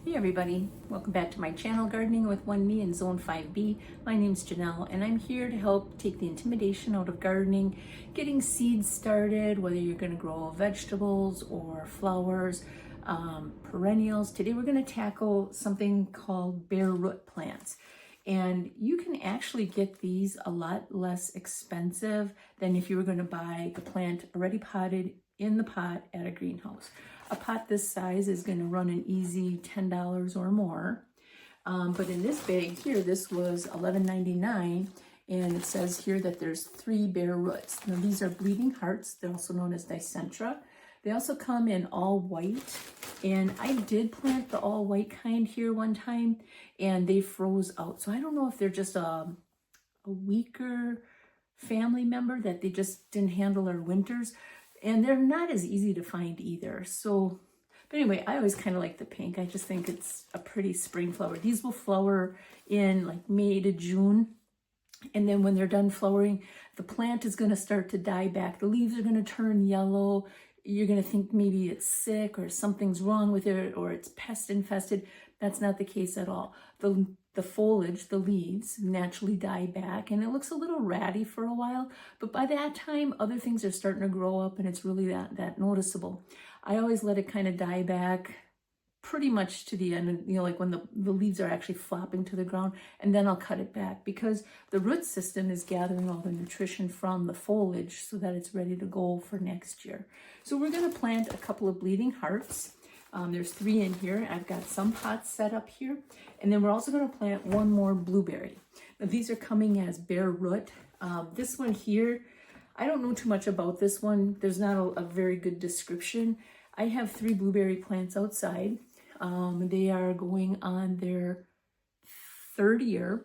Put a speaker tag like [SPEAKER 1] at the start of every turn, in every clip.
[SPEAKER 1] Hey everybody, welcome back to my channel, Gardening with One Me in Zone 5B. My name's Janelle and I'm here to help take the intimidation out of gardening, getting seeds started, whether you're going to grow vegetables or flowers, perennials. Today we're going to tackle something called bare root plants. And you can actually get these a lot less expensive than if you were going to buy the plant already potted in the pot at a greenhouse. A pot this size is going to run an easy $10 or more. But in this bag here, this was $11.99, and it says here that there's 3 bare roots. Now these are bleeding hearts. They're also known as dicentra. They also come in all white, and I did plant the all white kind here one time, and they froze out. So I don't know if they're just a weaker family member that they just didn't handle our winters. And they're not as easy to find either. So, but anyway, I always kind of like the pink. I just think it's a pretty spring flower. These will flower in like May to June. And then when they're done flowering, the plant is going to start to die back. The leaves are going to turn yellow. You're going to think maybe it's sick or something's wrong with it or it's pest infested. That's not the case at all. The foliage, the leaves, naturally die back, and it looks a little ratty for a while, but by that time, other things are starting to grow up, and it's really that noticeable. I always let it kind of die back pretty much to the end, like when the leaves are actually flopping to the ground, and then I'll cut it back because the root system is gathering all the nutrition from the foliage so that it's ready to go for next year. So we're going to plant a couple of bleeding hearts. There's 3 in here. I've got some pots set up here. And then we're also going to plant one more blueberry. Now these are coming as bare root. This one here, I don't know too much about this one. There's not a very good description. I have 3 blueberry plants outside. They are going on their 3rd year.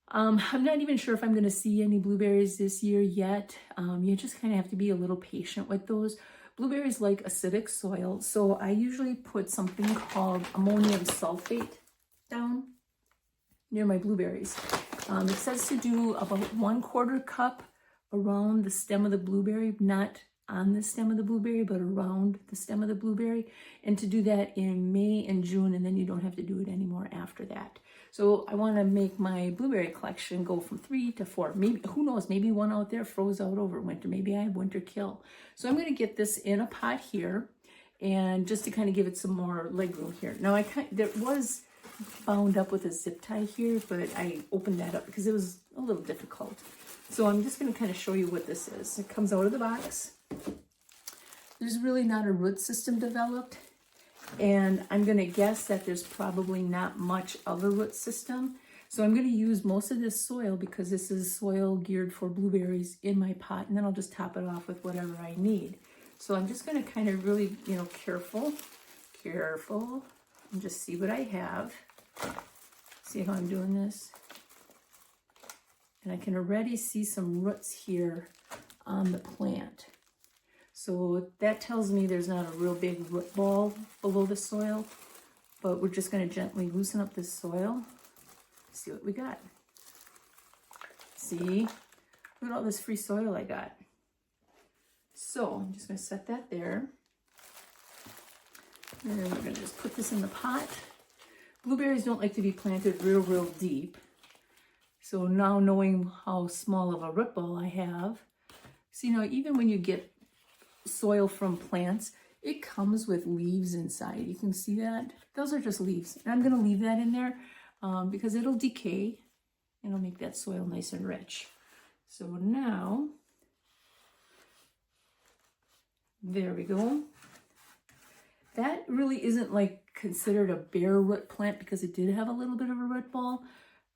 [SPEAKER 1] I'm not even sure if I'm going to see any blueberries this year yet. You just kind of have to be a little patient with those. Blueberries like acidic soil, so I usually put something called ammonium sulfate down near my blueberries. It says to do about 1/4 cup around the stem of the blueberry, not on the stem of the blueberry, but around the stem of the blueberry, and to do that in May and June, and then you don't have to do it anymore after that. So I want to make my blueberry collection go from 3 to 4. Maybe, who knows, maybe one out there froze out over winter. Maybe I have winter kill. So I'm going to get this in a pot here, and just to kind of give it some more leg room here. Now there was bound up with a zip tie here, but I opened that up because it was a little difficult. So I'm just going to kind of show you what this is. It comes out of the box. There's really not a root system developed, and I'm going to guess that there's probably not much of a root system. So I'm going to use most of this soil because this is soil geared for blueberries in my pot, and then I'll just top it off with whatever I need. So I'm just going to kind of really, careful, and just see what I have. See how I'm doing this? And I can already see some roots here on the plant. So that tells me there's not a real big root ball below the soil, but we're just going to gently loosen up this soil. See what we got. See, look at all this free soil I got. So I'm just going to set that there. And then we're going to just put this in the pot. Blueberries don't like to be planted real deep. So now knowing how small of a root ball I have, so even when you get soil from plants, it comes with leaves inside. You can see that. Those are just leaves. And I'm going to leave that in there because it'll decay and it'll make that soil nice and rich. So now, there we go. That really isn't like considered a bare root plant because it did have a little bit of a root ball,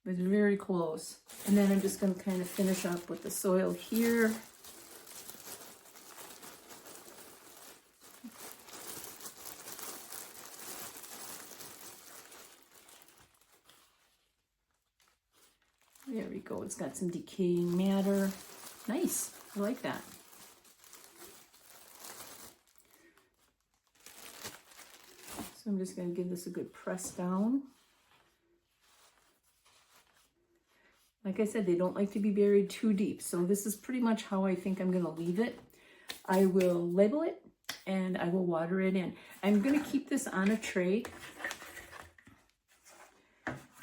[SPEAKER 1] but it's very close. And then I'm just going to kind of finish up with the soil here. There we go. It's got some decaying matter. Nice. I like that. So I'm just going to give this a good press down. Like I said, they don't like to be buried too deep. So this is pretty much how I think I'm going to leave it. I will label it and I will water it in. I'm going to keep this on a tray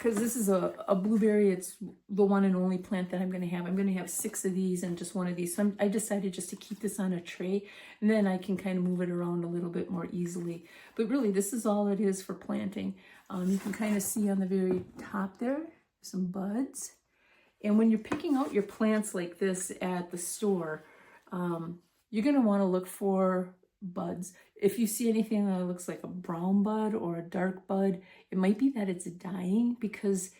[SPEAKER 1] because this is a blueberry, it's the one and only plant that I'm going to have. I'm going to have 6 of these and just one of these. So I decided just to keep this on a tray, and then I can kind of move it around a little bit more easily. But really, this is all it is for planting. You can kind of see on the very top there, some buds. And when you're picking out your plants like this at the store, you're going to want to look for buds. If you see anything that looks like a brown bud or a dark bud, it might be that it's dying, because,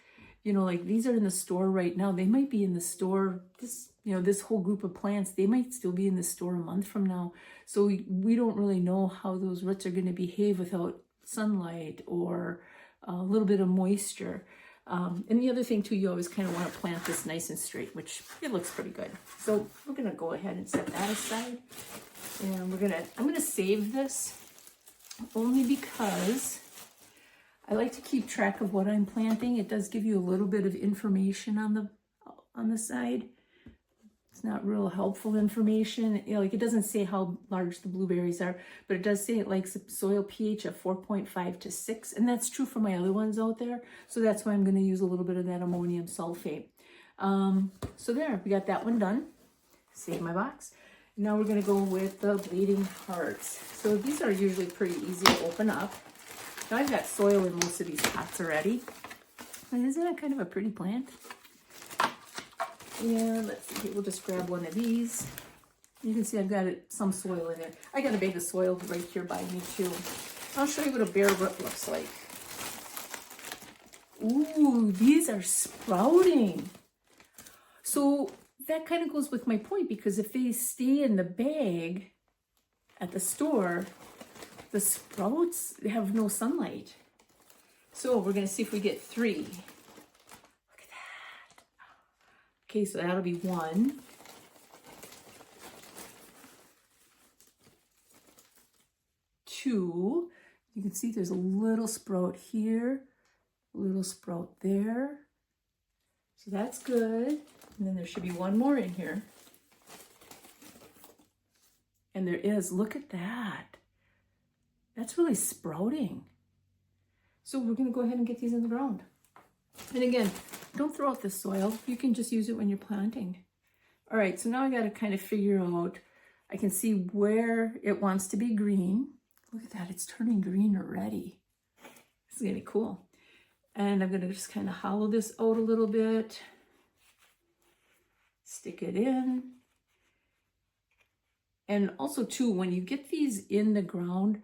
[SPEAKER 1] you know, like these are in the store right now. They might be in the store, this whole group of plants, they might still be in the store a month from now. So we don't really know how those roots are going to behave without sunlight or a little bit of moisture. And the other thing too, you always kind of want to plant this nice and straight, which it looks pretty good. So we're going to go ahead and set that aside. And I'm going to save this only because I like to keep track of what I'm planting. It does give you a little bit of information on the side. It's not real helpful information. You know, like it doesn't say how large the blueberries are, but it does say it likes a soil pH of 4.5 to 6. And that's true for my other ones out there. So that's why I'm going to use a little bit of that ammonium sulfate. So there, we got that one done. Save my box. Now we're going to go with the bleeding hearts. So these are usually pretty easy to open up. Now I've got soil in most of these pots already. And isn't that kind of a pretty plant? And let's see, we'll just grab one of these. You can see I've got some soil in there. I got a bag of soil right here by me too. I'll show you what a bare root looks like. Ooh, these are sprouting. So that kind of goes with my point, because if they stay in the bag at the store, the sprouts have no sunlight. So we're going to see if we get 3. Look at that. Okay, so that'll be 1. 2. You can see there's a little sprout here, a little sprout there. So that's good. And then there should be 1 more in here. And there is, look at that. That's really sprouting. So we're going to go ahead and get these in the ground. And again, don't throw out the soil. You can just use it when you're planting. All right, so now I got to kind of figure out, I can see where it wants to be green. Look at that, it's turning green already. This is going to be cool. And I'm going to just kind of hollow this out a little bit. Stick it in. And also too, when you get these in the ground,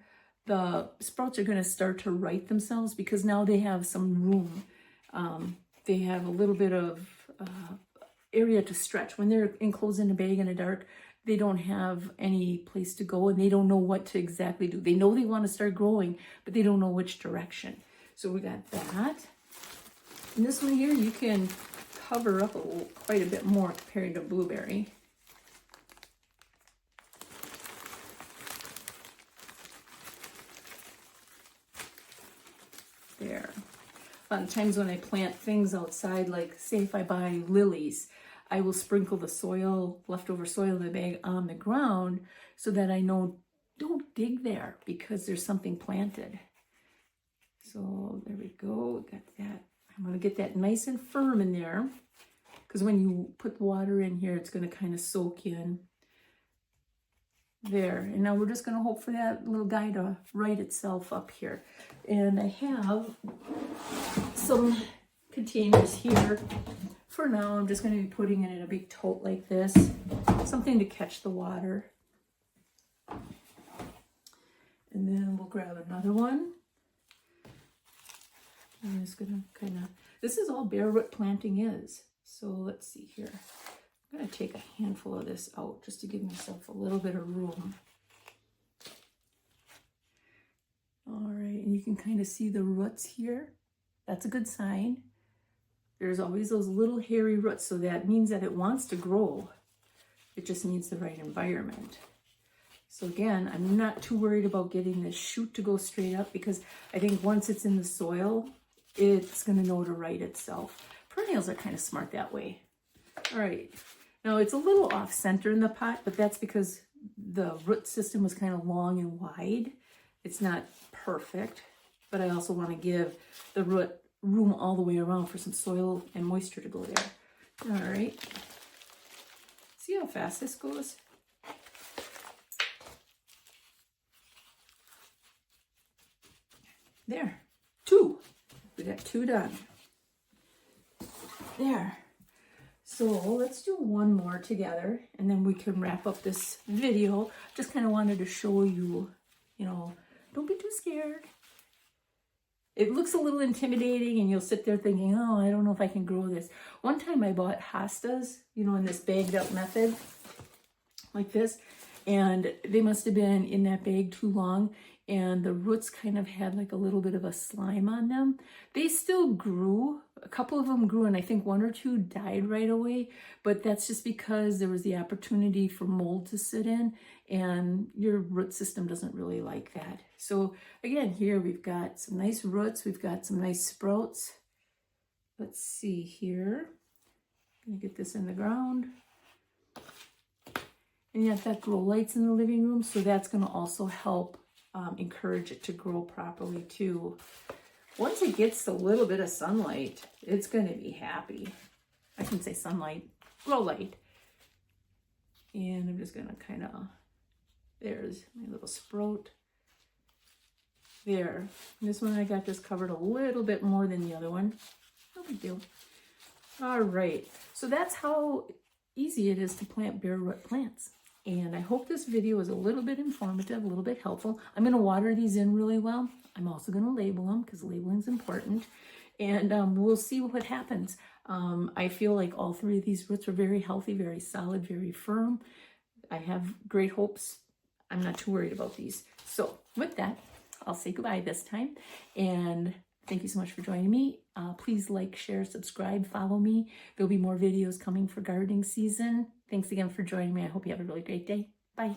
[SPEAKER 1] the sprouts are going to start to right themselves, because now they have some room. They have a little bit of area to stretch. When they're enclosed in a bag in the dark, they don't have any place to go, and they don't know what to exactly do. They know they want to start growing, but they don't know which direction. So we got that. And this one here, you can cover up quite a bit more compared to blueberry. There. A lot of times when I plant things outside, like say if I buy lilies, I will sprinkle the soil, leftover soil in the bag on the ground, so that I know don't dig there because there's something planted. So there we go, got that. I'm going to get that nice and firm in there, because when you put water in here, it's going to kind of soak in. There, and now we're just going to hope for that little guy to right itself up here. And I have some containers here. For now, I'm just going to be putting it in a big tote like this, something to catch the water. And then we'll grab another one. I'm just going to kind of, this is all bare root planting is. So let's see here. I'm going to take a handful of this out just to give myself a little bit of room. All right, and you can kind of see the roots here. That's a good sign. There's always those little hairy roots, so that means that it wants to grow. It just needs the right environment. So again, I'm not too worried about getting this shoot to go straight up, because I think once it's in the soil, it's going to know to right itself. Perennials are kind of smart that way. All right. Now it's a little off center in the pot, but that's because the root system was kind of long and wide. It's not perfect, but I also want to give the root room all the way around for some soil and moisture to go there. All right. See how fast this goes? There, 2. We got 2 done. There. So let's do one more together and then we can wrap up this video. Just kind of wanted to show you, you know, don't be too scared. It looks a little intimidating and you'll sit there thinking, oh, I don't know if I can grow this. One time I bought hostas, you know, in this bagged up method like this, and they must have been in that bag too long and the roots kind of had like a little bit of a slime on them. They still grew. A couple of them grew and I think 1 or 2 died right away, but that's just because there was the opportunity for mold to sit in and your root system doesn't really like that. So again, here we've got some nice roots. We've got some nice sprouts. Let's see here. I'm gonna get this in the ground. And you have that grow lights in the living room, so that's gonna also help encourage it to grow properly too. Once it gets a little bit of sunlight, it's going to be happy. I shouldn't say sunlight, grow light. And I'm just going to kind of, there's my little sprout. There. This one I got just covered a little bit more than the other one. No big deal. All right. So that's how easy it is to plant bare root plants. And I hope this video is a little bit informative, a little bit helpful. I'm going to water these in really well. I'm also going to label them because labeling is important. And we'll see what happens. I feel like all 3 of these roots are very healthy, very solid, very firm. I have great hopes. I'm not too worried about these. So with that, I'll say goodbye this time. And thank you so much for joining me. Please like, share, subscribe, follow me. There'll be more videos coming for gardening season. Thanks again for joining me. I hope you have a really great day. Bye.